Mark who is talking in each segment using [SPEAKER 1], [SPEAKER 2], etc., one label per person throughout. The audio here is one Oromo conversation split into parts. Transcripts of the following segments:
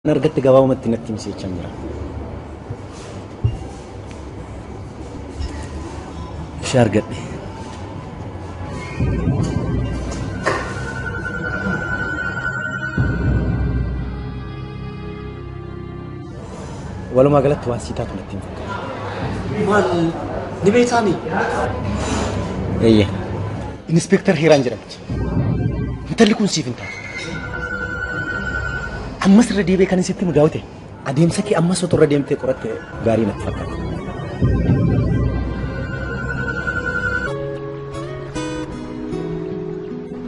[SPEAKER 1] نرجت جواب متنتي مسيح كمرة شارقت ولا ما قلت واسيتات متين
[SPEAKER 2] مال نبيتاني
[SPEAKER 1] ايه انسبكتور هيران جربت انت اللي كون سيف انت أمس ردي بكاني ستي مداوته أديم سكي أمس وتر رديم تكرت غاري نتفكر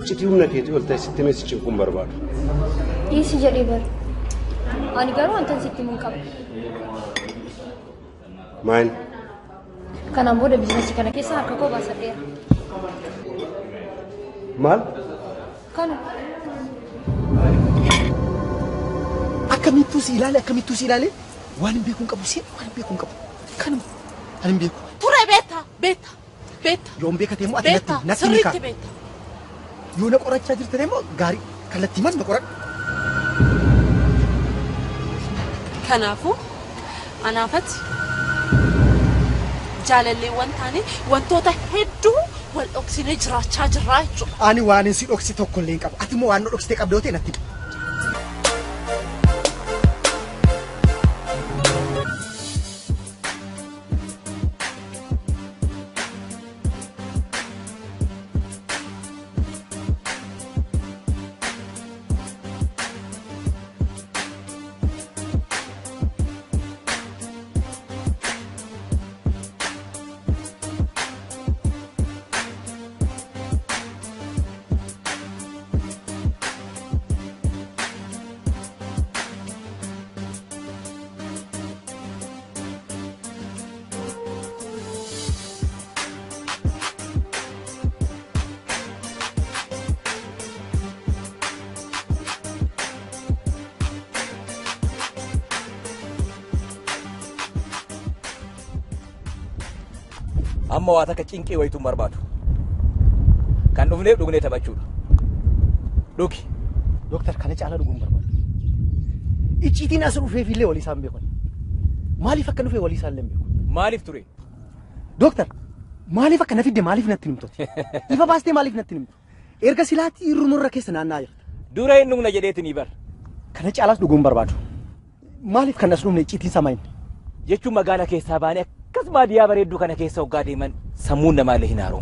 [SPEAKER 3] شتيوم نكيتي قلت ستي مسجين كم برباد
[SPEAKER 4] إيش جريبر أنا قالوا أنت ستي من قبل
[SPEAKER 3] ماين
[SPEAKER 4] كان أمور بزنس كان كيسا هكذا بس أدير
[SPEAKER 3] مال
[SPEAKER 4] كانوا
[SPEAKER 1] أكمل سيلالي وأنا بيكون كابوسين وأنا بيكون كابو كانوا أنا بيكون
[SPEAKER 5] ترى بيتا
[SPEAKER 1] يوم بيكا تيمو
[SPEAKER 5] بيتا سريت بيتا
[SPEAKER 1] يونا قرأت شاجر تيمو غاري كلا تيمان نقرأ
[SPEAKER 5] كنافو أنا فت جاللي وانتاني وانتوتا هدو والأكسين جرا رايجو
[SPEAKER 1] أنا وأنا سيد أكسي توكل لين كاب أتمو وأنا أكسي تكاب دوتي نتيم
[SPEAKER 6] أما واتك تشينكي ويتم بربادو كان دغني تبعشوا لوكي
[SPEAKER 1] دكتور كانت على رجوم برباد إيشتي ناس روفي في اللي ولي سام بيكون مالي فكنا في ولي سالم بيكون
[SPEAKER 6] مالي فتوري
[SPEAKER 1] دكتور مالي فكنا في مالي في نتنم توت إذا باستي مالي في نتنم إرجع سلاتي يرمون ركيس نايف
[SPEAKER 6] دورا إنهم نجدت نيبر
[SPEAKER 1] كانت على رجوم بربادو مالي فكنا سلوم إيشتي سامين
[SPEAKER 6] يجوا مقالة كيسابانة كسب ديا بريدو كنا كيسا وقادي من سمونا ماله نارو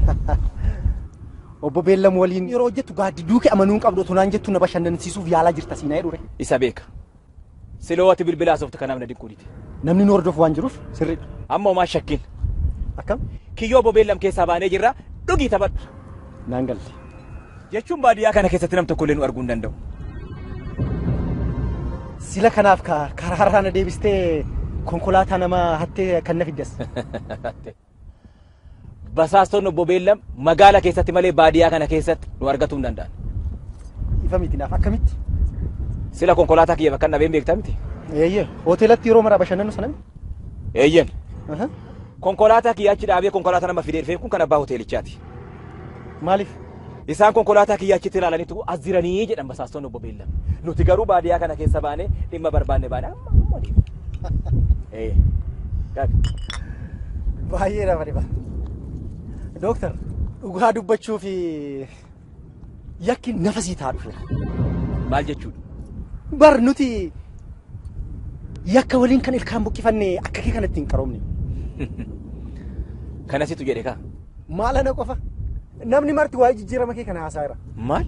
[SPEAKER 1] Obbo Beellam waliin yeroo jettu gaaddi duuke amanuun qabdu tunaan jettu na bashannansiisuuf yaalaa jirta siinaa jedhure.
[SPEAKER 6] Isa beeka. Siloowati bilbilaa softu kanaaf na dinkuuditi.
[SPEAKER 1] Namni nu hordofu waan jiruuf sirriidha.
[SPEAKER 6] Amma homaa shakkiin.
[SPEAKER 1] Akkam?
[SPEAKER 6] Kiyyoo Obbo Beellam keessaa baanee jirra dhugii taphadhu.
[SPEAKER 1] Naan galte.
[SPEAKER 6] Jechuun baadiyyaa kana keessatti nam tokko illee nu arguu hin danda'u.
[SPEAKER 1] Sila kanaaf karaa na deebistee konkolaataa nama hattee kan na fiddas.
[SPEAKER 6] Basaastonni Obbo Beellam magaalaa keessatti malee baadiyyaa kana keessatti nu argatuu hin danda'an.
[SPEAKER 1] Ifa miti naaf akkamitti?
[SPEAKER 6] Sila konkolaataa kiyya bakka nabeen beektaa miti?
[SPEAKER 1] Eeyyee hoteelatti yeroo maraa bashannanu sana miti?
[SPEAKER 6] Eeyyen. Konkolaataa kiyya achi dhaabee konkolaataa nama fidee dhufee kun kan abbaa hoteelichaati.
[SPEAKER 1] Maaliif?
[SPEAKER 6] Isaan konkolaataa kiyya achitti ilaalaniitu as jiranii jedhan basaastonni Obbo Beellam. Nuti garuu baadiyyaa kana keessa baanee dhimma barbaanne baane amma deema.
[SPEAKER 1] Baay'ee nama dhiba. Doktor, dhugaa dubbachuu fi yakki nafasii ta'a dhufe.
[SPEAKER 6] Maal jechuudha?
[SPEAKER 1] Bar nuti yakka waliin kan ilkaan buqqifannee akka kee kanatti hin qaroomne.
[SPEAKER 6] Kanasitu jedhe kaa?
[SPEAKER 1] Maal ana qofa? Namni marti waa'ee jijjiirama kee kana haasaa jira.
[SPEAKER 6] Maal?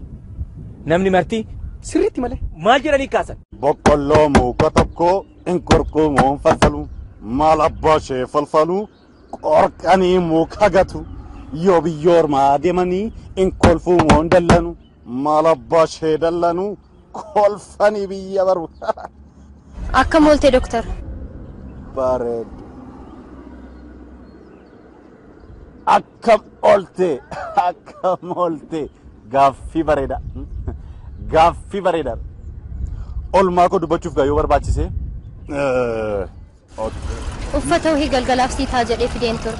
[SPEAKER 6] Namni marti?
[SPEAKER 1] Sirriitti malee.
[SPEAKER 6] Maal jedhanii kaasan?
[SPEAKER 7] Boqqolloo muka tokko hin qorquumuun falfalu maal abbaa ishee falfalu qorqanii muka gatu. Yoo biyyoormaa deemanii in kolfuumoon dallanu maal abbaa ishee dallanu kolfanii biyya baru.
[SPEAKER 4] Akkam oolte doktor?
[SPEAKER 7] Bareedu. Akkam oolte gaaffii bareeda. Gaaffii bareeda. Olmaa koo dubbachuuf gaayoo barbaachise.
[SPEAKER 4] Uffata wahii galgalaaf sii taa jedhee fideen ture.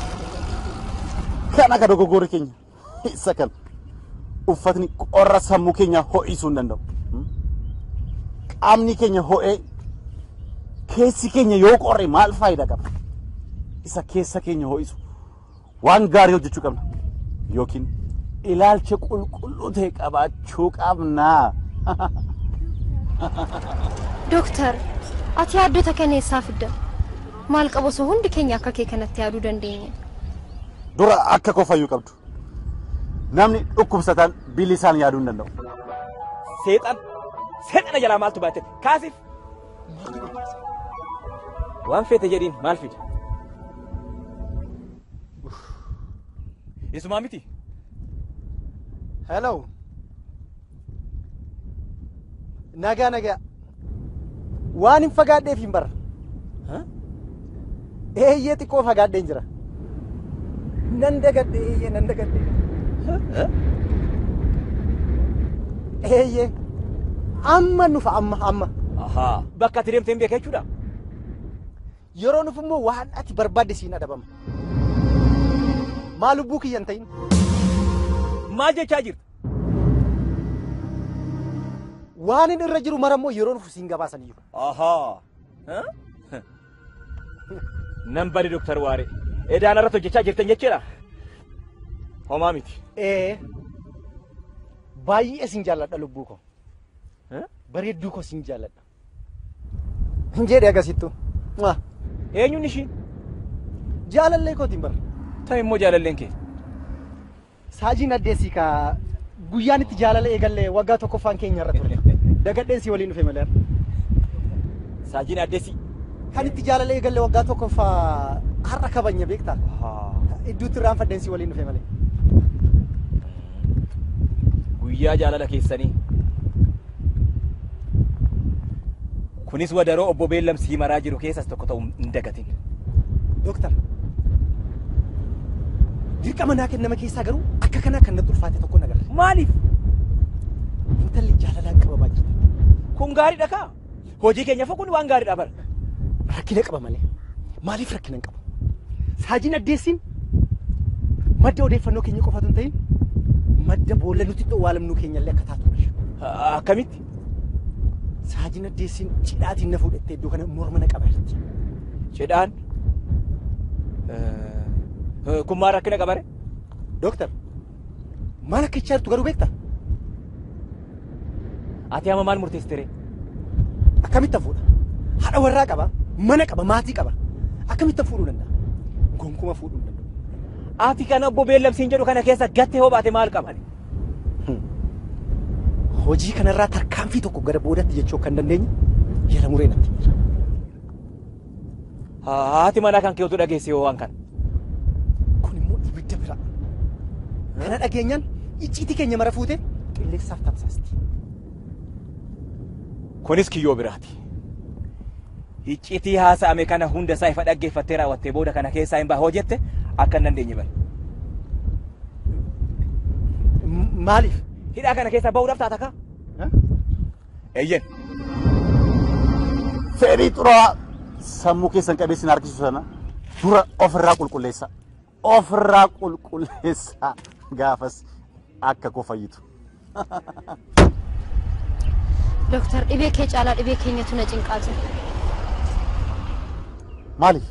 [SPEAKER 7] Kan akka dogoggorri keenya isa kan uffatni qorra sammuu keenya ho'isuu hin danda'u. Qaamni keenya ho'ee keessi keenya yoo qorre maal faayidaa qaba? Isa keessa keenya ho'isu waan gaarii hojjechuu qabna yookiin ilaalcha qulqulluu ta'e qabaachuu qabna.
[SPEAKER 4] Dooktar, ati yaaddota kana eessaa fidda? Maal qabu osoo hundi keenya akka kee kanatti yaaduu dandeenya?
[SPEAKER 7] Dura akka koo fayyuu qabdu. Namni dhukkubsataan bilisaan yaaduu hin danda'u.
[SPEAKER 6] Seexana jalaa maaltu baate? Kaasif. Waan feete jedhiin maal fida? Isumaa miti.
[SPEAKER 1] Hello. Nagaa. Waan hin fagaadheef hin bara. Eeyyee xiqqoo fagaadheen jira. Nan dagadhe. Eeyyee. Amma nufa amma.
[SPEAKER 6] Ahaa. Bakka ati deemtee hin beeka jechuudha.
[SPEAKER 1] Yeroo nufu immoo waan ati barbaadde siin adabama. Maal lubbuu kiyyan ta'in?
[SPEAKER 6] Maal jechaa jirta?
[SPEAKER 1] Waan inni irra jiru marammoo yeroo nufu siin gabaasanii jiru.
[SPEAKER 6] Ahaa. Nan bari Dooktar Waaree. Edaan irratti hojjechaa jirtan jechuudha. Homaa miti.
[SPEAKER 1] Baay'ee siin jaalladha lubbuu koo. Bareedduu koo siin jaalladha. Hin jedhe agasittu.
[SPEAKER 6] Eenyuun ishiin?
[SPEAKER 1] Jaalallee kootiin bara.
[SPEAKER 6] Ta'e immoo jaalalleen kee.
[SPEAKER 1] Saajiin addeessii kaa guyyaan itti jaalala eegallee waggaa tokkoffaan keenya irra ture. Dagadheen si waliin dhufe malee.
[SPEAKER 6] Saajiin addeessii.
[SPEAKER 1] Kan itti jaalala eegallee waggaa tokkoffaa har'a kabanya beektaa? Idduutti irraanfadheen si waliin dhufe malee.
[SPEAKER 6] Guyyaa jaalala keessanii. Kunis wadaroo obbo Beellam sii maraa jiru keessas tokko ta'u hin dagatin.
[SPEAKER 1] Dooktar. Dirqama naa kennama keessaa garuu akka kanaa kan natti ulfaate tokko nagarre.
[SPEAKER 6] Maaliif?
[SPEAKER 1] Intalli jaalalaan qababaa jirti.
[SPEAKER 6] Kun gaariidha kaa? Hojii keenyaaf kun waan gaariidha bara.
[SPEAKER 1] Rakkina qaba malee. Maaliif rakkina hin qabu? Saajiin addeessiin madda odeeffannoo keenya qofatu hin ta'in madda boolla nuti dhowwaalamnuu keenyallee akka taatu.
[SPEAKER 6] Akkamitti?
[SPEAKER 1] Saajiin addeessiin cidhaatiin na fuudhattee iddoo kana morma na qaba jirti.
[SPEAKER 6] Cidhaan? Kun maal rakkina qabare?
[SPEAKER 1] Dooktar, maal akka jechaa jirtu garuu beektaa?
[SPEAKER 6] Ati amma maal murteessitere?
[SPEAKER 1] Akkamitti fuudha? Haadha warraa qaba, mana qaba, maatii qaba. Akkamitti fuudhuu danda'a? Gonkumaa fuudhuu danda'a.
[SPEAKER 6] Ati kana obbo Beellam siin jedhu kana keessa gattee hoo baate maal qaban?
[SPEAKER 1] Hojii kanarraa tarkaanfii tokko gara boodatti jechuu kan dandeenye jala muree natti jira.
[SPEAKER 6] Haati manaa kan keetu dhageesse yoo waan kana.
[SPEAKER 1] Kun immoo ibidda bira. Kana dhageenyaan icciitii keenya mara fuute qilleensaaf tamsaasti.
[SPEAKER 6] Kunis kiyyoo biraati. Icciitii haasa'ame kana hunda isaa ifa dhaggeeffattee raawwattee booda kana keessaa hin bahu jette akka hin dandeenye bari.
[SPEAKER 1] Maaliif?
[SPEAKER 6] Hidhaa kana keessaa bahuudhaaf taata kaa? Eeyyen.
[SPEAKER 7] Fedhii xuraa sammuu keessan qabeessin harkisuu sana dura ofirraa qulqulleessa. Ofirraa qulqulleessa gaafas akka koo fayyitu.
[SPEAKER 4] Dooktar, dhibee kee caalaa dhibee keenyatu na cinqaa jira.
[SPEAKER 7] Maaliif?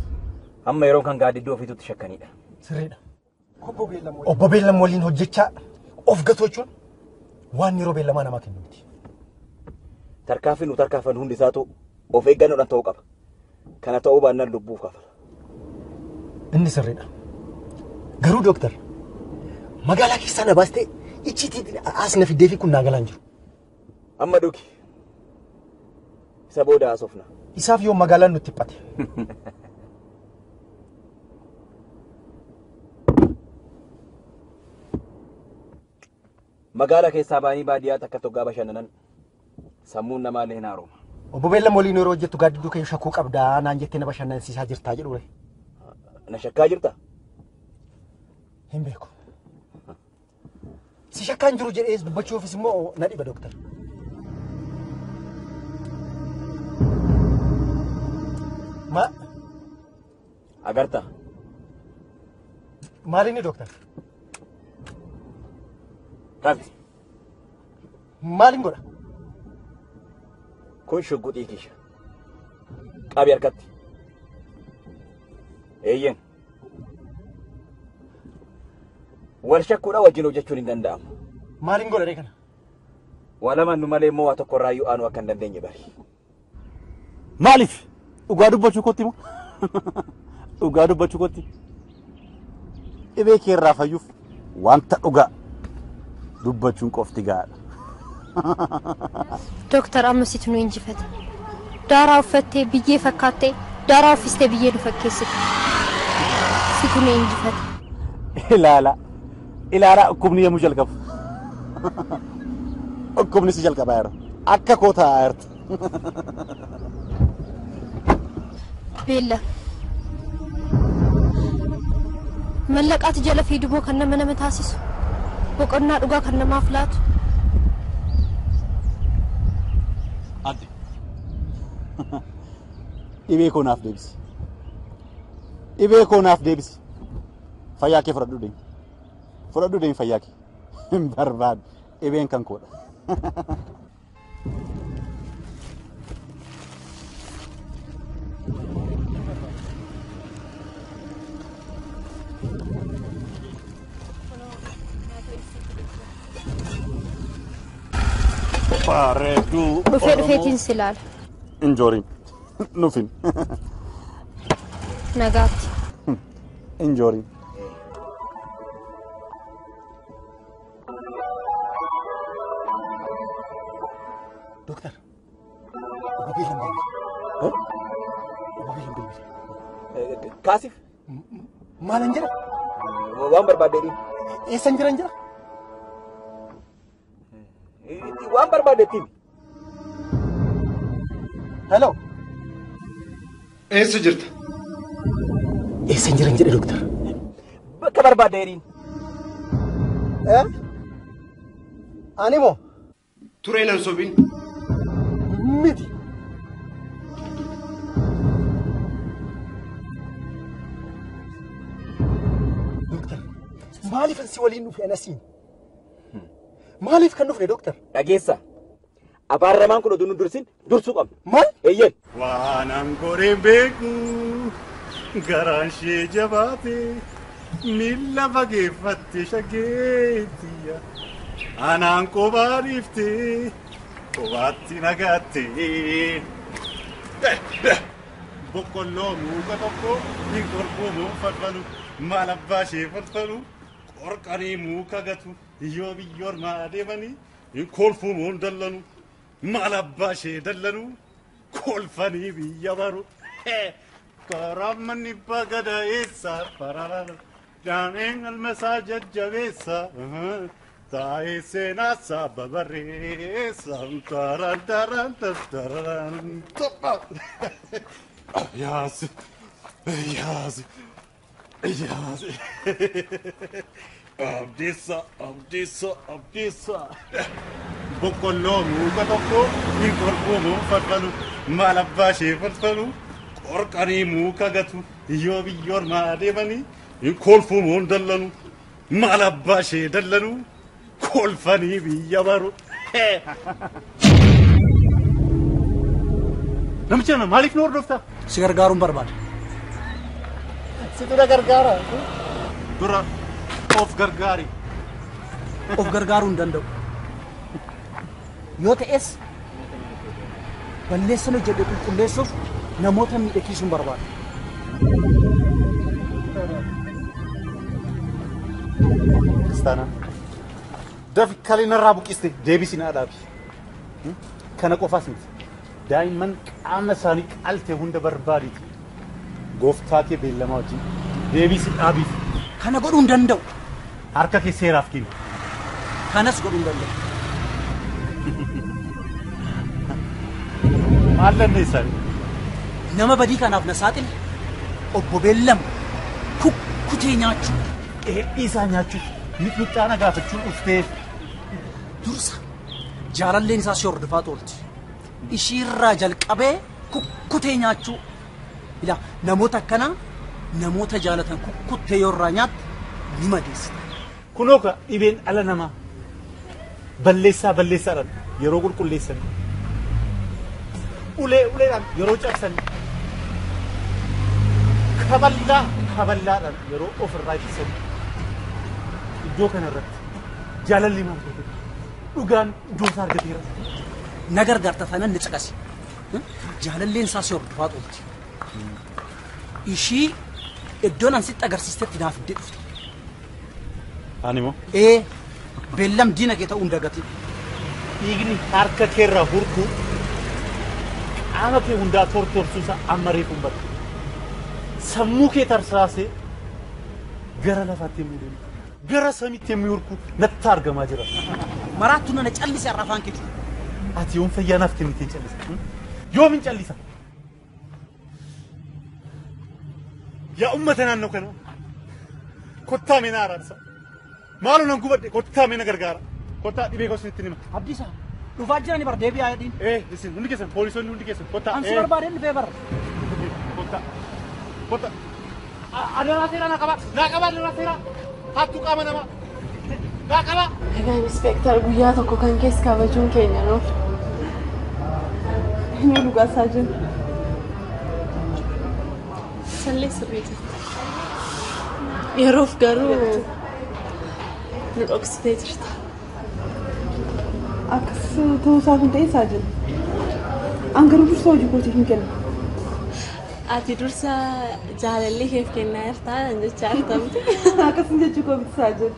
[SPEAKER 6] Amma yeroo kan gaaddidduu ofiitutti shakkanidha.
[SPEAKER 1] Sirriidha. Obbo Beellam waliin hojjechaa of gatochuun waan yeroo beellamaa namaa kennu miti.
[SPEAKER 6] Tarkaanfii nu tarkaanfannu hundi isaatu of eeggannoodhaan ta'uu qaba. Kana ta'uu baannaan lubbuuf kafala.
[SPEAKER 1] Inni sirriidha. Garuu dooktar, magaalaa keessaa na baastee icciitii as na fiddee fi kun naa galaan jiru.
[SPEAKER 6] Amma dhugi. Isa booda haasofna.
[SPEAKER 1] Isaaf yoo magaalaan nutti dhiphate.
[SPEAKER 6] Magaalaa keessaa baanii baadiyyaa takka toggaa bashannanan sammuun namaallee hin haaroma.
[SPEAKER 1] Obbo Beellam waliin yeroo hojjettu gaaddidduu kee shakkuu qabdaa naan jettee na bashannansiisaa jirtaa jedhu.
[SPEAKER 6] Na shakkaa jirta?
[SPEAKER 1] Hin beeku. Si shakkaan jiru jedhee dubbachuufis immoo na dhiba dooktar.
[SPEAKER 6] Agarta.
[SPEAKER 1] Maalinni dooktar?
[SPEAKER 6] Rafi.
[SPEAKER 1] Maalin godha?
[SPEAKER 6] Kun shugguxii kisha. Qabi harkatti. Eeyyen. Wal shakkuudha wajjin hojjechuun hin danda'amu.
[SPEAKER 1] Maaliin godhadhe kana?
[SPEAKER 6] Walaman nu malee immoo waa tokko irraa iyyuu aanu akka hin dandeenye bari.
[SPEAKER 7] Maaliif? Dhugaa dubbachuu kotti moo? Dhugaa dubbachuu kotti. Dhibee kee irraa fayyuuf wanta dhugaa dubbachuun qofti gaadha.
[SPEAKER 4] Dooktar ammasitu nu injifate. Daaraa uffattee biyyee fakkaattee daaraa uffistee biyyee nu fakkeessite. Situ nu injifate.
[SPEAKER 7] Ilaala dhukkubni yemmuu jalqabu. Dhukkubni si jalqabaa jira. Akka koo taa'aa jirti.
[SPEAKER 4] Beella. Mallaqaati jala fiidumoo kan nama taasisu. Boqonnaa dhugaa kan namaaf laatu.
[SPEAKER 7] Adde. Dhibee koo naaf deebisi. Dhibee koo naaf deebisi. Fayyaa kee fudhadhu deemi. Fudhadhu deemi fayyaa kee. Hin barbaadu. Dhibeen kan koodha. Pareedu.
[SPEAKER 4] Dhufeetiin si ilaala.
[SPEAKER 7] Injooriin. Nufin.
[SPEAKER 4] Nagaatti.
[SPEAKER 7] Injooriin.
[SPEAKER 1] Doktor. Mobiilaan bilbili. Mobiilaan bilbili.
[SPEAKER 6] Kaasif.
[SPEAKER 1] Maalan jira?
[SPEAKER 6] Waan barbaaddeedhiin.
[SPEAKER 1] Eessan jiran jira?
[SPEAKER 6] Waan barbaaddeettiin.
[SPEAKER 1] Hello.
[SPEAKER 3] Eessa jirta?
[SPEAKER 1] Eessan jiran jedhe doktor.
[SPEAKER 6] Bakka barbaaddeedhiin.
[SPEAKER 1] Ani moo?
[SPEAKER 3] Turee nan sobiin.
[SPEAKER 1] Miti. Doktor, maaliif ansi waliin dhufe anasiin? Maaliif kan dhufne doktor?
[SPEAKER 6] Dhageessa. Abaaramaan kun oduu nu dursin dursuu qabna.
[SPEAKER 1] Maal?
[SPEAKER 6] Eeyyen.
[SPEAKER 7] Waan angooreen beeku garaan ishee jabaate miila fageeffatte shageettiya anaan qophaa dhiiftee kophaatti nagaatte boqqolloo muka tokko hin qorqoomoo falfalu maal abbaa ishee falfalu qorqanii muka gatu yoo biyyoormaa deemanii hin kolfuumoon dallanu maal abbaa ishee dallanu kolfanii biyya baru karamanni bagadaessa paralala daaneen almasaa jajjabeessa taa'ee seenaa saaba barreessa taran topha yaas abdiisa boqqolloo muka tokko hin qorqoomoo falfalu maal abbaa ishee falfalu qorqanii muka gatu yoo biyyoormaa deemanii hin kolfuumoon dallanu maal abbaa ishee dallanu kolfanii biyya baru. Namicha kana maaliif nu hordofta?
[SPEAKER 2] Si gargaaruun barbaada.
[SPEAKER 7] Situ na gargaara. Dura of gargaari.
[SPEAKER 2] Of gargaaruu hin danda'u.
[SPEAKER 1] Yoo ta'es balleessan hojjedhe qulqulleessuuf namoota miidhagsiisuun barbaada.
[SPEAKER 7] Kristaana. Dafi kalina irraa buqqiste deebisi naa dhaabi. Kana qofaas miti. Daa'imman qaama isaanii qalte hunda barbaaditi. Gooftaa kee beellamaa wajjin deebisi dhaabiif.
[SPEAKER 2] Kana godhuu hin danda'u.
[SPEAKER 7] Harka kee seeraaf kenni.
[SPEAKER 2] Kanas godhuu hin danda'u.
[SPEAKER 7] Maal dandeessan?
[SPEAKER 2] Nama badii kanaaf na saaxile obbo Beellam kukkutee nyaachuu.
[SPEAKER 7] Dheedhii isaa nyaachuuf mixmixaana gaafachuun dhuftee
[SPEAKER 2] Dursa jaalalleen isaa si hordofaa toolti. Ishiirraa jalqabee kukkutee nyaachuu. Ila namoota akkanaa namoota jaalatan kukkuttee yoo irraa nyaatte ni madeessa.
[SPEAKER 7] kunoo ka dhibeen ala namaa balleessaadhaan yeroo qulqulleessan uleedhaan yeroo cabsan kaballaadhaan yeroo ofirraa ittisan iddoo kanarratti jaalalli maal ta'e dhugaan iddoo isaa argateera.
[SPEAKER 2] Nagar garta tanan ni caqasi. Jaalalleen isaa si hordofaa turti. Ishii iddoon an sitti agarsiistetti naaf iddee dhufte.
[SPEAKER 7] Ani moo?
[SPEAKER 2] Beellam diina kee ta'uu hin dagati.
[SPEAKER 7] Dhiigni harka keerraa hurkuu qaama kee hundaa tortorsuusaa amma reefuun badda. Sammuu kee tarsaasee gara lafaatti yemmuu deemu gara samiitti yemmuu hurku natti argamaa jira.
[SPEAKER 2] Maraattu nana callise har'a afaan keetti.
[SPEAKER 7] Ati yoom fayyaa naaf kennitee callisa? Yoomin callisa? Yaa uummata naannoo kana kottaa mee na araarsa. Maaloo nan gubadhe kottaa mee na gargaara. Kottaa dhibee koo isinitti nima.
[SPEAKER 2] Abdiisa dhufaa jirani bar deebii yaadiin.
[SPEAKER 7] Isin hundi keessan poolisoonni hundi keessan kottaa.
[SPEAKER 2] An si barbaadeen dhufee bara.
[SPEAKER 7] Kottaa. Kottaa. Adoonaa seeraa naa qabaa. Naa qabaa adoonaa seeraa. Hattuu qaama namaa. Naa qabaa.
[SPEAKER 5] Egaa inspektar guyyaa tokko kan keessa kabajuun keenya nuuf. Inni dhugaasaa jiru. Sallee sirriiti. Yeroof garuu nu dhoksitee jirta.
[SPEAKER 8] Akkas ta'uusaaf hin ta'in saajin. An garuu dursa hojii kootiif hin kennu.
[SPEAKER 5] Ati dursa jaalalli keef kennaa jirtaa jechaa jirtamti.
[SPEAKER 8] Akkasin jechuu koo biti saajin.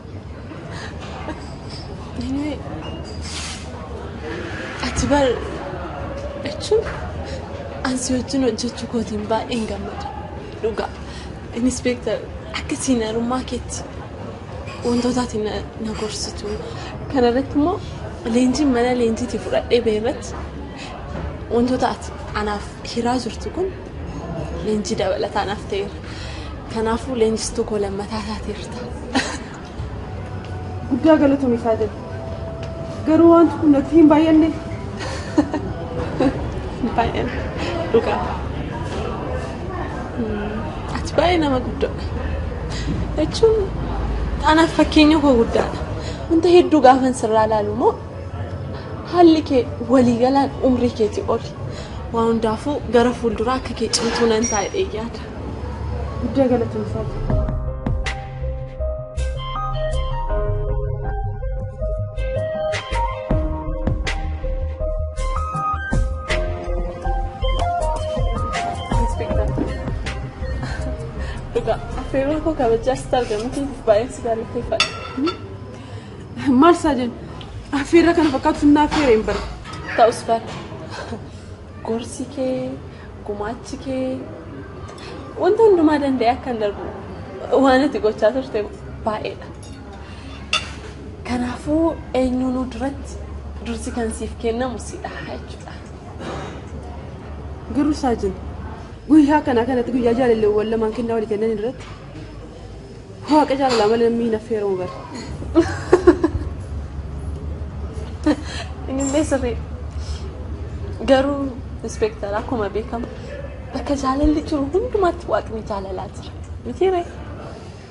[SPEAKER 5] Ati bar jechuun ansi wajjin hojjechuu kootiin baay'een gammada. Dhugaa. Inspektar akka siinarummaa keetti wantootatti na gorsitu. Kana irratti immoo leenjiin mana leenjiitii fudhadhee ba'e irratti wantoota ati anaaf hiraa jirtu kun leenjii dabalataa naaf ta'eera. Kanaafuu leenjistuu koo lammataa taateerta.
[SPEAKER 8] Guddaa galatoomii isaa jedhu. Garuu wanti kun natti hin baay'anne.
[SPEAKER 5] Baay'een dhugaa. Ati baay'ee nama guddaadha. Jechuun anaaf fakkeenya koo guddaadha. Wanta hedduu gaafan sirraa ilaalu immoo haalli kee waliigalaan umrii keetii oli. Waan hundaafuu gara fuulduraa akka kee cimtuu nan taa'ee yaada.
[SPEAKER 8] Guddaa galatoomii isaa jedhu.
[SPEAKER 5] Affeerroon koo kabajaa sitti argamuutiif baay'een si galateeffadha.
[SPEAKER 8] Maal saajin? Affeerra kana fakkaatu sinnaa affeera hin bara.
[SPEAKER 5] Ta'us bara. Gorsi kee, gumaachi kee wanta hundumaa danda'e akka hin darbu waan ati gochaa turte baay'eedha. Kanaafuu eenyuunuu duratti dursi kan siif kennamu siidha jechuudha.
[SPEAKER 8] Garuu saajin guyyaa kanatti guyyaa jaalalleewwan lamaan kennaa walii kennan irratti waaqa jaalalaa malee namni hin affeeramu bara.
[SPEAKER 5] Inni sirrii. Garuu inspektar akkuma beekamu bakka jaalalli jiru hundumaatti waaqni jaalalaa jira. Mitiiree?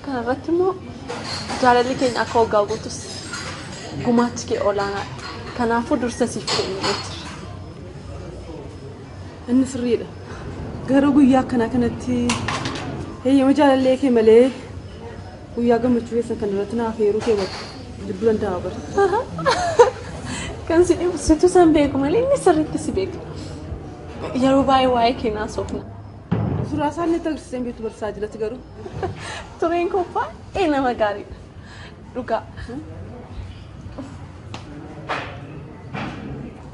[SPEAKER 5] Kana irratti immoo jaalalli keenya akka waggaa guutus gumaachi kee olaanaadha. Kanaafuu dursa siif kennamee jira.
[SPEAKER 8] Inni sirriidha. Garuu guyyaa kanatti heeyyama jaalallee kee malee guyyaa gammachuu keessan kan irratti naaf heeruu kee jidduu danda'a bara.
[SPEAKER 5] Kan si dhibu situ san beeku malee inni sirriitti si beeka. Yeroo baay'ee waa'ee keenyaa soofna.
[SPEAKER 8] Suuraa isaan itti agarsiisan beektu barsaa jirati garuu.
[SPEAKER 5] Tureen koo baay'ee nama gaariidha. Dhugaa.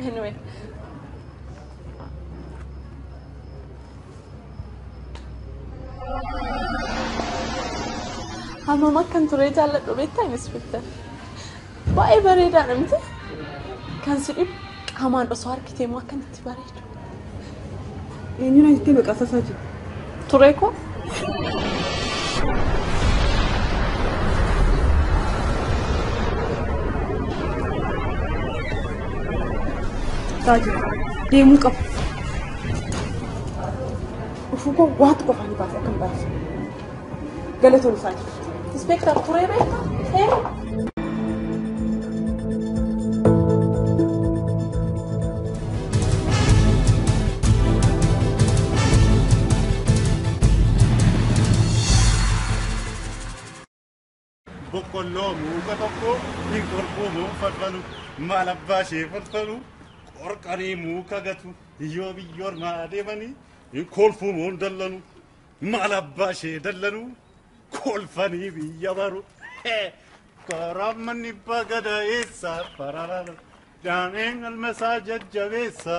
[SPEAKER 5] Anyway. Hammam akkan turee jaalladhu beektaa inspektar. Baay'ee bareedaadha miti. Kan si dhibu qaamaan osoo harkitee immoo akkanatti bareedu.
[SPEAKER 8] Eenyuun asitti maqaasasaa jiru?
[SPEAKER 5] Turee koo?
[SPEAKER 8] Saajin deemuu qaba. Dhufuu koo waatu qofaanii baasee akkam baasa. Galatoon isaa jiru.
[SPEAKER 5] Inspektar turee beektaa?
[SPEAKER 7] boqqolloo muka tokko hin qorqoomuu falfalu maal abbaa ishee falfalu qorqanii muka gatu yoo biyyoon maa deemanii hin kolfuumuun dallanu maal abbaa ishee dallanu kolfanii biyya baru karammanni bagada eessa pararara daaneen almasaa jajjabeessa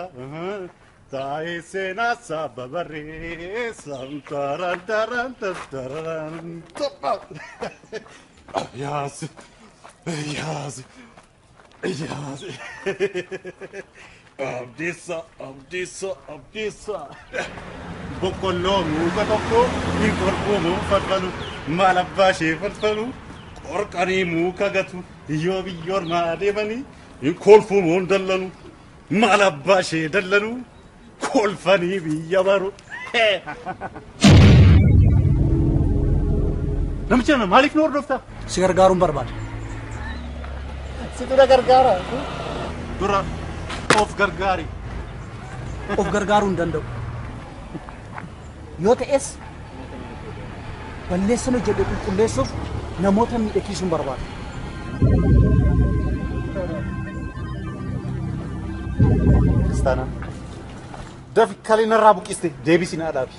[SPEAKER 7] taa'ee seenaa saba barreessa taran taran taran tapha yaas yaas yaas abdisa abdisa abdisa boqqolloo muka tokko hin qorqoomuu falfalu maal abbaa ishee falfalu qorqanii muka gatu yoo biyyoon maa deemanii hin kolfuumuun dallanu maal abbaa ishee dallanu kolfanii biyya baru namicha na maaliif nu hordofta
[SPEAKER 2] Si gargaaruun barbaada.
[SPEAKER 7] situ na gargaara dura of gargaari
[SPEAKER 2] Of gargaaruu hin danda'u. Yoo ta'es balleessan hojjedhe qulqulleessuuf namoota miidhagsiisuun barbaada.
[SPEAKER 7] Kristaana dafi kalinarraa buqqiste deebisi naa dhaabi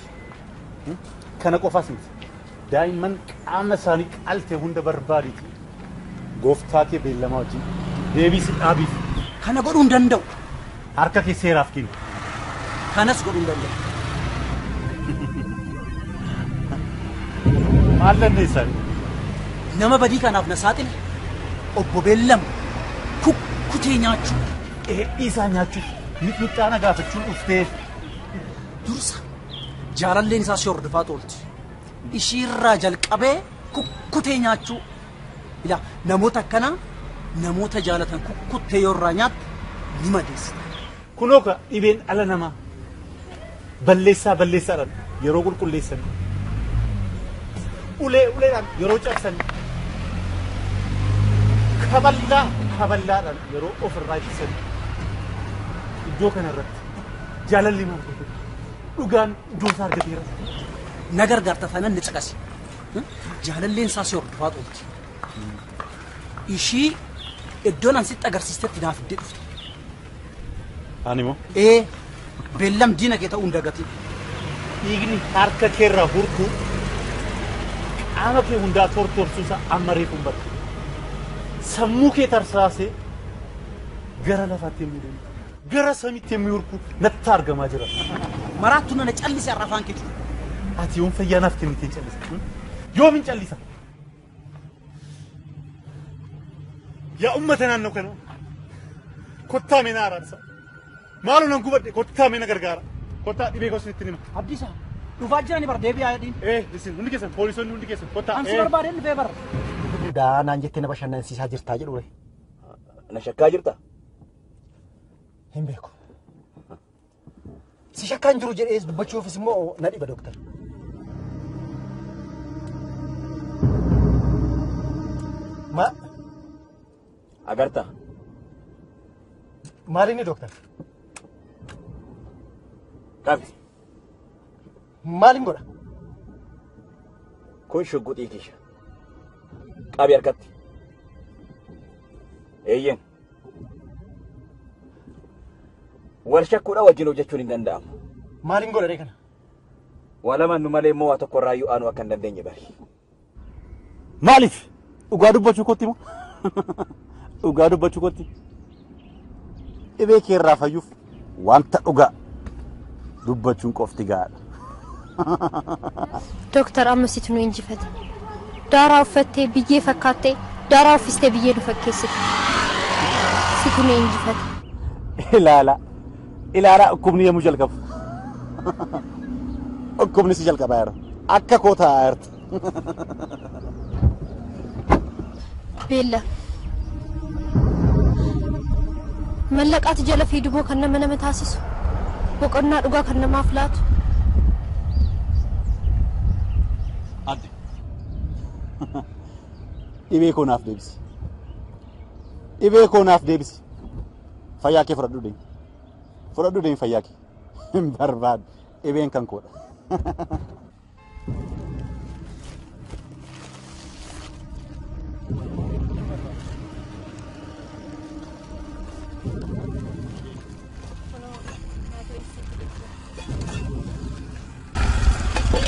[SPEAKER 7] kana qofaas miti daa'imman qaama isaanii qalte hunda barbaaditi gooftaa kee beellamaa wajjin deebisi dhaabiif
[SPEAKER 2] Kana godhuu hin danda'u.
[SPEAKER 7] harka kee seeraaf kenni
[SPEAKER 2] Kanas godhuu hin danda'u.
[SPEAKER 7] maal dandeessan
[SPEAKER 2] Nama badii kanaaf na saaxile obbo Beellam kukkutee nyaachuu
[SPEAKER 7] isaa nyaachuuf mixmixaana gaafachuun dhufteef
[SPEAKER 2] dursa jaalalleen isaa si hordofaa toolti. Ishiirraa jalqabee kukkutee nyaachuu. Ila namoota akkanaa namoota jaalatan kukkuttee yoo irraa nyaatte ni madeessa.
[SPEAKER 7] kunoo ka dhibeen ala namaa balleessaadhaan yeroo qulqulleessan uleedhaan yeroo cabsan kaballaadhaan yeroo ofirraa ittisan iddoo kanarratti jaalalli maal godhu dhugaan iddoo isaa argateera.
[SPEAKER 2] Na gargaarta tanan ni caqasi. Jaalalleen isaa si hordofaa toolti. Ishii iddoon an sitti agarsiistetti naaf iddee dhufte.
[SPEAKER 7] Ani moo
[SPEAKER 2] Beellam diina kee ta'uu hin dagatin.
[SPEAKER 7] dhiigni harka keerraa hurkuu qaama kee hundaa tortorsuusaa amma reefuun barre sammuu kee tarsaasee gara lafaatti yemmuu deemu gara samiitti yemmuu hurku natti argamaa jira.
[SPEAKER 2] Maraattu nana callise har'a afaan keetti.
[SPEAKER 7] Ati yoom fayyaa naaf kennitee callisa yoomin callisa yaa ummata naannoo kana kottaa mee na araarsa maaloo nan gubadhe kottaa mee na gargaara kottaa dhibee koo isinitti nima.
[SPEAKER 2] Abdiisaa dhufaa jirani bara deebi'aa jedhiin.
[SPEAKER 7] Isin hundi keessan poolisoonni hundi keessan kottaa.
[SPEAKER 2] Ansi barbaadeen dhufee bara.
[SPEAKER 1] Daanaan jettee na bashannansiisaa jirtaa jedhu
[SPEAKER 6] Na shakkaa jirta?
[SPEAKER 1] hin beeku. Si shakkaan jiru jedhee dubbachuufis immoo na dhiba dooktar.
[SPEAKER 6] Agarta?
[SPEAKER 1] Maalinni dooktar?
[SPEAKER 6] Qabi.
[SPEAKER 1] Maalin godha?
[SPEAKER 6] Kun shugguxii kisha. Qabi harkatti. Eeyyen. Wal shakkuudha wajjin hojjechuun hin danda'amu.
[SPEAKER 1] Maalin godha kana?
[SPEAKER 6] Walaman nu malee immoo waa tokko irraa iyyuu aanu akka hin dandeenye bari.
[SPEAKER 7] Maaliif? Dhugaa dubbachuu kotti moo? Dhugaa dubbachuu kotti. Dhibee kee irraa fayyuuf wanta dhugaa dubbachuun qofti gaadha.
[SPEAKER 4] Dooktar ammasitu nu injifate. Daaraa uffattee biyyee fakkaattee daaraa uffistee biyyee nu fakkeessite. Situ nu injifate.
[SPEAKER 7] Ilaala dhukkubni yemmuu jalqabu. Dhukkubni si jalqabaa jira. Akka koo taa'aa jirti.
[SPEAKER 4] Beella. Mallaqaati jala fiiduboo kan nama taasisu. Boqonnaa dhugaa kan namaaf laatu.
[SPEAKER 7] Adde. Dhibee koo naaf deebisi. Dhibee koo naaf deebisi. Fayyaa kee fudhadhu deemi. Fudhadhu deemi fayyaa kee. Hin barbaadu. Dhibeen kan koodha.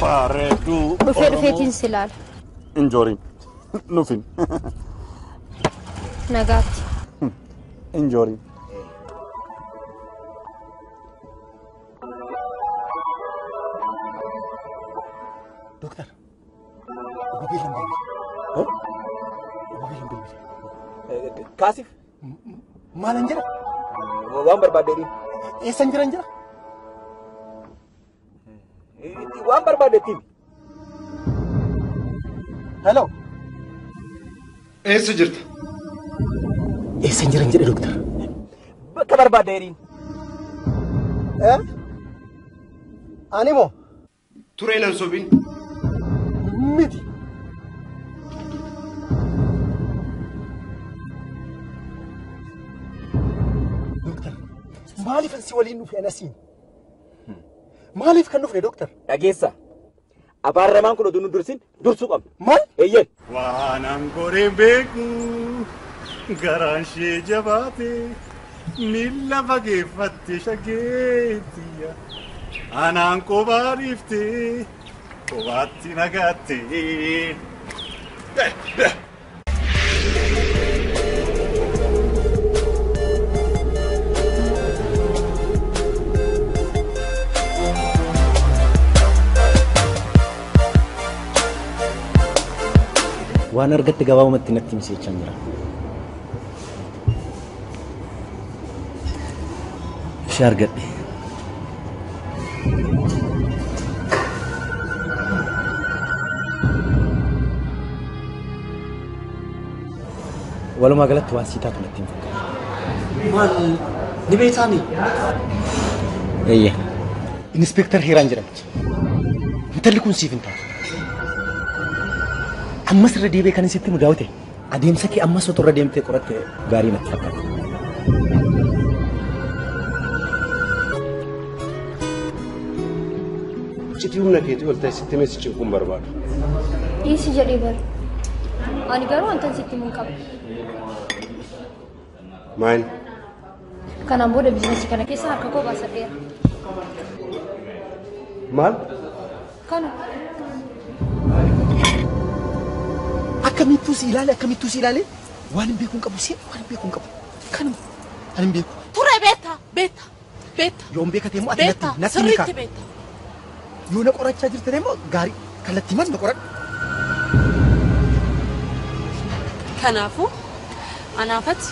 [SPEAKER 7] Bareedduu
[SPEAKER 4] dhufee dhufeetiin si ilaala.
[SPEAKER 7] Injooriin nufin.
[SPEAKER 4] Nagaatti.
[SPEAKER 7] Injooriin.
[SPEAKER 1] Doktor, Obabeelan beebi. Obabeelan beebi.
[SPEAKER 6] Kaasif
[SPEAKER 1] Maalan jira?
[SPEAKER 6] waan barbaaddeedhiin.
[SPEAKER 1] Eessan jiran jira?
[SPEAKER 6] Waan barbaaddeettiin.
[SPEAKER 1] Hello.
[SPEAKER 3] Eessa jirta?
[SPEAKER 1] Eessan jiran jedhe doktor.
[SPEAKER 6] Bakka barbaaddeedhiin.
[SPEAKER 1] Ani moo?
[SPEAKER 3] Turee nan sobin.
[SPEAKER 1] Miti. Doktor, maaliif ansi waliin dhufe anasiin? Maaliif kan dhufne doktor?
[SPEAKER 6] Dhageessa. Abaaramaan kun oduu nu dursin dursuu qabna.
[SPEAKER 1] Maal?
[SPEAKER 6] Eeyyeen.
[SPEAKER 7] Waan angoreen beeku garaan ishee jabaate miila fageeffatte shageettiya. Anaan kophaa dhiiftee kophaatti nagaatte.
[SPEAKER 1] Waan argatte gabaabumatti natti himsi jechaan jira. Ishee argadhe. Walumaa galatti waan sii taatu natti hin fakkaatu.
[SPEAKER 2] Maal ni beektaanii?
[SPEAKER 1] Eeyya. Inspektar Heeraan jedhamti. Intalli kun siif hin taatu. Ammas irra deebee kan isitti mudaawte adeemsa kee ammas otoo irra deemtee qoratte gaarii natti fakkaata.
[SPEAKER 3] Citii humna keetii ol ta'e sitti meessi cinquun barbaadu.
[SPEAKER 4] Dhiisi jedhee bara. Ani garuu wantan sitti himuun qaba.
[SPEAKER 3] Maal?
[SPEAKER 4] Kanaan booda biizinasii kana keessa harka koo baasadheera.
[SPEAKER 3] Maal?
[SPEAKER 4] Kana.
[SPEAKER 1] Akkamittuu si ilaale waan hin beekuun qabu si waan hin beekuun qabu. Kanuma ani hin beeku.
[SPEAKER 5] Ture beetta.
[SPEAKER 1] Yoo hin beekate immoo ati natti ni
[SPEAKER 5] Sirriitti beetta.
[SPEAKER 1] Yoo na qorachaa jirtan immoo gaarii kallattii mas na qoradhu.
[SPEAKER 5] Kanaafuu anaafati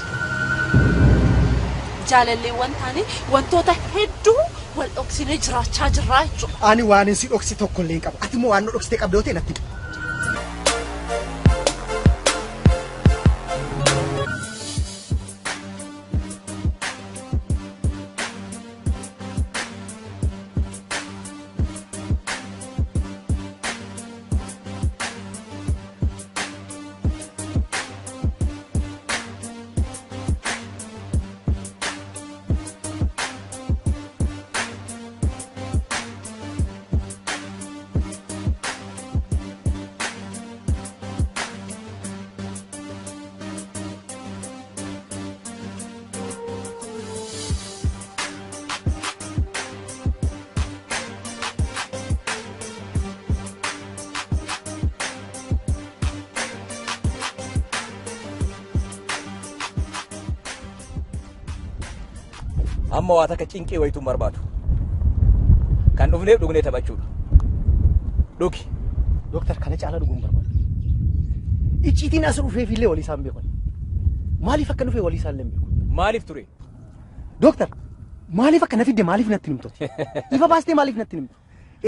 [SPEAKER 5] jaalalleewwan taane wantoota hedduu wal dhoksinee jiraachaa jirraa jechuudha.
[SPEAKER 1] Ani waan si dhoksi tokko illee hin qabu. Ati immoo waan na dhoksitee qabdoo ta'e natti himi.
[SPEAKER 6] Amma waa takka cinqee wayituu barbaadu. Kan dhufneef dhugnee taphachuudha. Dhugi.
[SPEAKER 1] Doktor kana caalaa dhuguun barbaadu. Icciitiin as dhufeef illee walii isaan beekan. Maaliif akka dhufee walii isaan illee beeku?
[SPEAKER 6] Maaliif ture?
[SPEAKER 1] Doktor maaliif akka na fidde maaliif natti himtu? Ifa baastee maaliif natti himtu?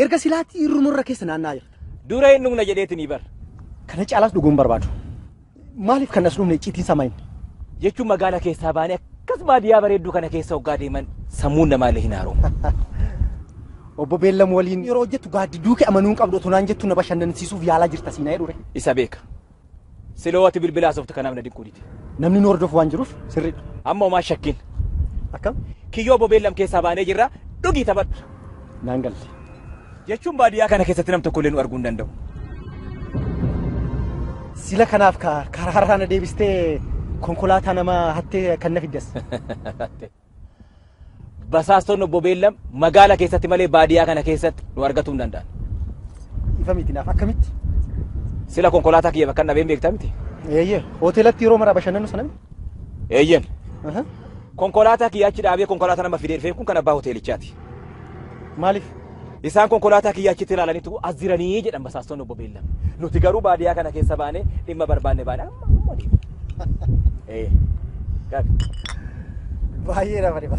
[SPEAKER 1] Erga silaatti irrumurra keessa naannaa jirta.
[SPEAKER 6] Dura hin dhugna jedheetiin bar.
[SPEAKER 1] Kana caalaas dhuguun barbaadu. Maaliif kan as dhufne icciitiin samayin?
[SPEAKER 6] Jechuun magaala keessaa baanee akkas baadiyyaa bareedduu kana keessa hoggaa deeman sammuun namaallee hin haaromne.
[SPEAKER 1] Obbo Beellam waliin yeroo hojjettu gaaddiduu kee amanuun qabdu otoo naan jettu na bashannansiisuuf yaalaa jirta siinaa jedhure.
[SPEAKER 6] Isa beeka. Siloowwati bilbilaa softu kanaaf na dinquu diti.
[SPEAKER 1] Namni nu hordofu waan jiruuf sirriidha.
[SPEAKER 6] Amma homaa shakkiin.
[SPEAKER 1] Akkam?
[SPEAKER 6] Kiyyoo Obbo Beellam keessaa baanee jirra dhugii taphadhu.
[SPEAKER 1] Naan galte.
[SPEAKER 6] Jechuun baadiyyaa kana keessatti nam tokkollee nu arguu hin danda'u.
[SPEAKER 1] Sila kanaaf karaa na deebistee konkolaataa nama hattee kan na fiddas.
[SPEAKER 6] Basaastonni Obbo Beellam magaala keessatti malee baadiyyaa kana keessatti nu argatuu hin danda'an.
[SPEAKER 1] ifa miti naaf akkamitti?
[SPEAKER 6] Sila konkolaataa kiyya bakka nabeen beektaa miti?
[SPEAKER 1] Eeyyee hoteelatti yeroo mara bashannanu sana miti?
[SPEAKER 6] Eeyyen. Konkolaataa kiyya achi dhaabee konkolaataa nama fidee dhufee kun kan abbaa hoteelichaati.
[SPEAKER 1] Maaliif?
[SPEAKER 6] Isaan konkolaataa kiyya achitti ilaalaniitu as jiranii jedhan basaastonni obbo Beellam. Nuti garuu baadiyyaa kana keessa baanee dhimma barbaanne baane amma
[SPEAKER 1] baay'ee nama dhiba.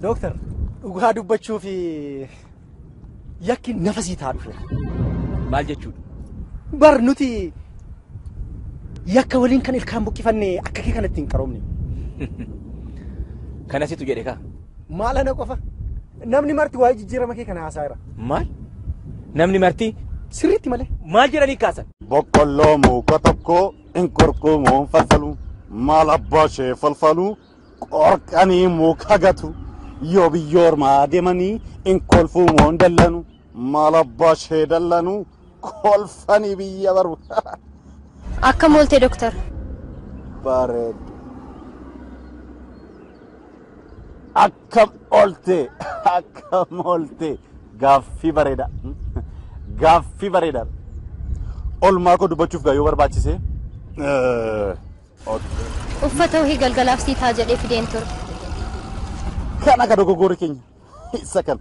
[SPEAKER 1] Dooktar dhugaa dubbachuu fi yakki nafa sii taa dhufe.
[SPEAKER 6] Maal jechuudha?
[SPEAKER 1] Bar nuti yakka waliin kan ilkaan buqqifannee akka kee kanatti hin qaroomne.
[SPEAKER 6] Kanasitu jedhe kaa?
[SPEAKER 1] Maal ana qofa? Namni marti waa'ee jijjiirama kee kana haasaa'eera.
[SPEAKER 6] Maal? Namni marti?
[SPEAKER 1] Sirriitti malee.
[SPEAKER 6] Maal jedhanii kaasan?
[SPEAKER 7] Boqqolloo muka tokko hin kurkumuun falfalu maal abbaa ishee falfalu qorqanii muka gatu yoo biyya ormaa deemanii hin kolfuumoon dallanu maal abbaa ishee dallanu kolfanii biyya baru.
[SPEAKER 4] Akkam oolte doktor?
[SPEAKER 7] Bareedu. Akkam oolte gaaffii bareeda. Gaaffii bareeda. Olmaa koo dubbachuuf gaa yoo barbaachise.
[SPEAKER 4] Uffata wahii galgalaaf sii taa jedhee fideen ture.
[SPEAKER 7] Kan akka dogoggora keenya isa kan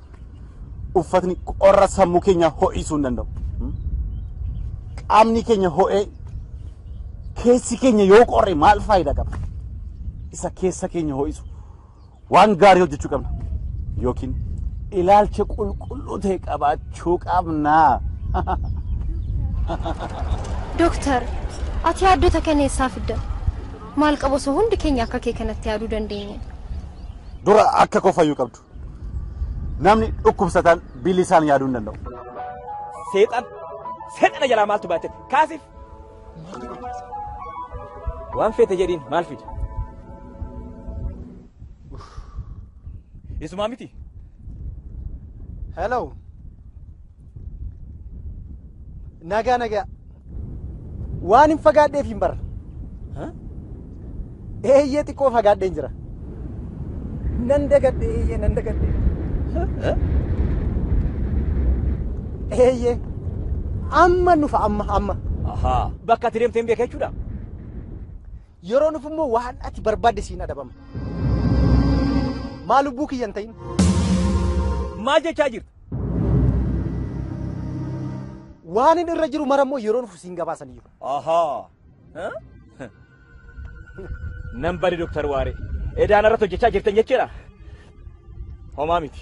[SPEAKER 7] uffatni qorra sammuu keenya ho'isuu hin danda'u. Qaamni keenya ho'ee keessi keenya yoo qorre maal faayidaa qaba? Isa keessa keenya ho'isu waan gaarii hojjechuu qabna yookiin ilaalcha qulqulluu ta'e qabaachuu qabna.
[SPEAKER 4] Doktor, ati yaaddota kana eessaa fidda? Maal qabu osoo hundi keenya akka kee kanatti yaaduu dandeenya?
[SPEAKER 7] Dura akka koo fayyuu qabdu. Namni dhukkubsataan bilisaan yaaduu hin danda'u.
[SPEAKER 6] Seexana jalaa maaltu baate? Kaasif. Waan feete jedhiin maal fide? Isumaa miti?
[SPEAKER 1] Hello. Nagaa. Waan hin fagaadheef hin bara. Eeyyee xiqqoo fagaadheen jira. Nan dagadhe. Eeyyee. Amma nufa amma.
[SPEAKER 6] Ahaa. Bakka ati deemtee hin beeka jechuudha?
[SPEAKER 1] Yeroo nufu immoo waan ati barbaadde siin adabama. Maal lubbuu kiyyan ta'in?
[SPEAKER 6] Maal jechaa jirta?
[SPEAKER 1] Waan inni irra jiru mara immoo yeroo nufu siin gabaasanii jiru.
[SPEAKER 6] Ahaa. Nan bari Dooktar Waaree. Edaan irratti hojjechaa jirtan jechuudha? Homaa miti.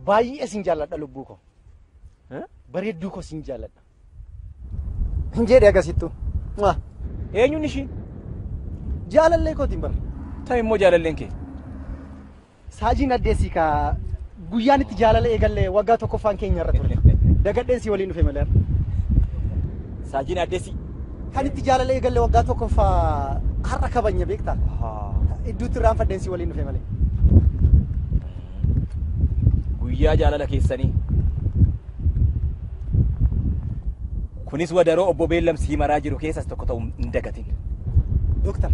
[SPEAKER 1] Baay'ee siin jaalladha lubbuu koo. Bareedduu koo siin jaalladha. Hin jedhe agarsiiftu.
[SPEAKER 6] Eenyuun ishiin?
[SPEAKER 1] Jaalallee kootiin bara.
[SPEAKER 6] Ta'e immoo jaalalleen kee?
[SPEAKER 1] Saajiin addeessii kaa guyyaan itti jaalala eegalle waggaa tokkoffaan keenya irra ture. Dagadheen si waliin dhufe malee.
[SPEAKER 6] Saajiin addeessii?
[SPEAKER 1] Kan itti jaalala eegalle waggaa tokkoffaa har'a kabanya beektaa? Idduutti irraanfadheen si waliin dhufe malee.
[SPEAKER 6] Guyyaa jaalala keessanii. Kunis wadaroo obbo Beellam sii maraa jiru keessas tokko ta'uu hin dagatin.
[SPEAKER 1] Dooktar.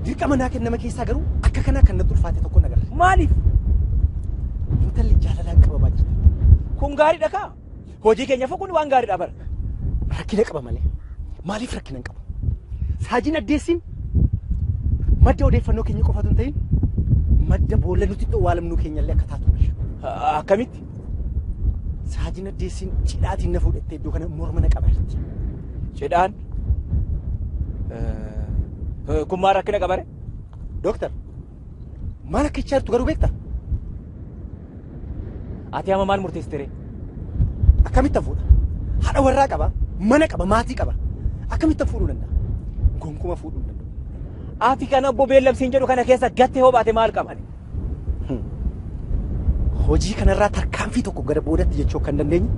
[SPEAKER 1] Dirqama naa kennama keessaa garuu akka kanaa kan natti ulfaate tokko nagarre.
[SPEAKER 6] Maaliif?
[SPEAKER 1] Intalli jaalalaan qabamaa jirti.
[SPEAKER 6] Kun gaariidha kaa? Hojii keenya kun waan gaariidha bara.
[SPEAKER 1] Rakkina qaba malee. Maaliif rakkina hin qabu? Saajiin addeessiin madda odeeffannoo keenya qofatu hin ta'in madda boolla nuti waalamnuu keenyallee akka taatu.
[SPEAKER 6] Akkamitti?
[SPEAKER 1] Saajiin addeessiin cidhaatiin na fuudhattee iddoo kana morma na qaba jirti.
[SPEAKER 6] Cidhaan? Kun maal rakkina qabare?
[SPEAKER 1] Dooktar, maal akka jechaa jirtu garuu beektaa?
[SPEAKER 6] Ati amma maal murteessitere?
[SPEAKER 1] Akkamitti fuudha? Haadha warraa qaba, mana qaba, maatii qaba. Akkamitti fuudhuu danda'a? Gonkumaa fuudhuu hin danda'u.
[SPEAKER 6] Ati kana obbo Beellam siin jedhu kana keessa gattee hoo baate maal qabani?
[SPEAKER 1] Hojii kanarraa tarkaanfii tokko gara boodatti jechuu kan dandeenyu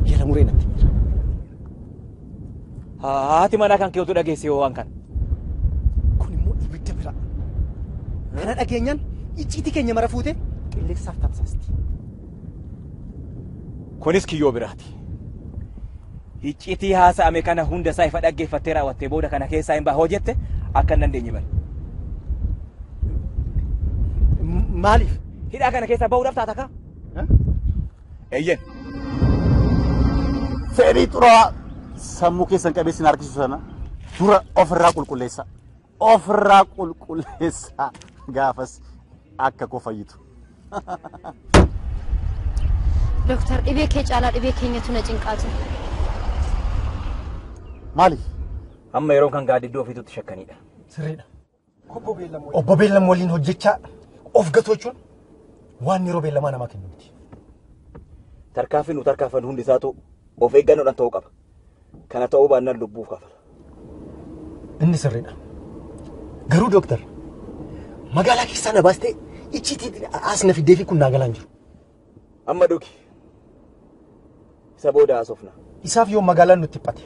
[SPEAKER 1] jala muree natti jira.
[SPEAKER 6] Haati manaa kan keetu dhageesse yoo waan kana.
[SPEAKER 1] Kun immoo ibidda bira. Kana dhageenyaan icciitii keenya mara fuute qilleensaaf tamsaasti.
[SPEAKER 6] Kunis kiyyoo biraati. Icciitii haasa'ame kana hunda isaa ifa dhaggeeffattee raawwattee booda kana keessaa hin baahoo jette akka hin dandeenye bari.
[SPEAKER 1] Maaliif?
[SPEAKER 6] Hidhaa kana keessaa bahuudhaaf taata kaa? Eeyyen.
[SPEAKER 7] Fedhii xuraa sammuu keessan qabeessin harkisiisu sana dura ofirraa qulqulleessa. Ofirraa qulqulleessa gaafas akka koo fayyitu.
[SPEAKER 4] Doktor dhibee kee caalaa dhibee keenyatu na cinqaatu.
[SPEAKER 7] Maali?
[SPEAKER 6] Amma yeroo kan gaadiddoo ofiitutti shakkanidha.
[SPEAKER 1] Sirriidha. Obbo Beellam waliin hojjechaa of gatochuun waan yeroo beellamaa namaa kennu miti.
[SPEAKER 6] Tarkaanfii nu tarkaanfan hundi isaatu of eeggannoodhaan ta'uu qaba. Kana ta'uu baannaan lubbuuf kafala.
[SPEAKER 1] Inni sirriidha. Garuu doktor magaalaa keessaa na baastee ichiitii as na fiddee fi kun naa galaan jiru.
[SPEAKER 6] Amma dhugi. Isa booda haasofna.
[SPEAKER 1] Isaaf yoo magaalaan nutti dhiphate.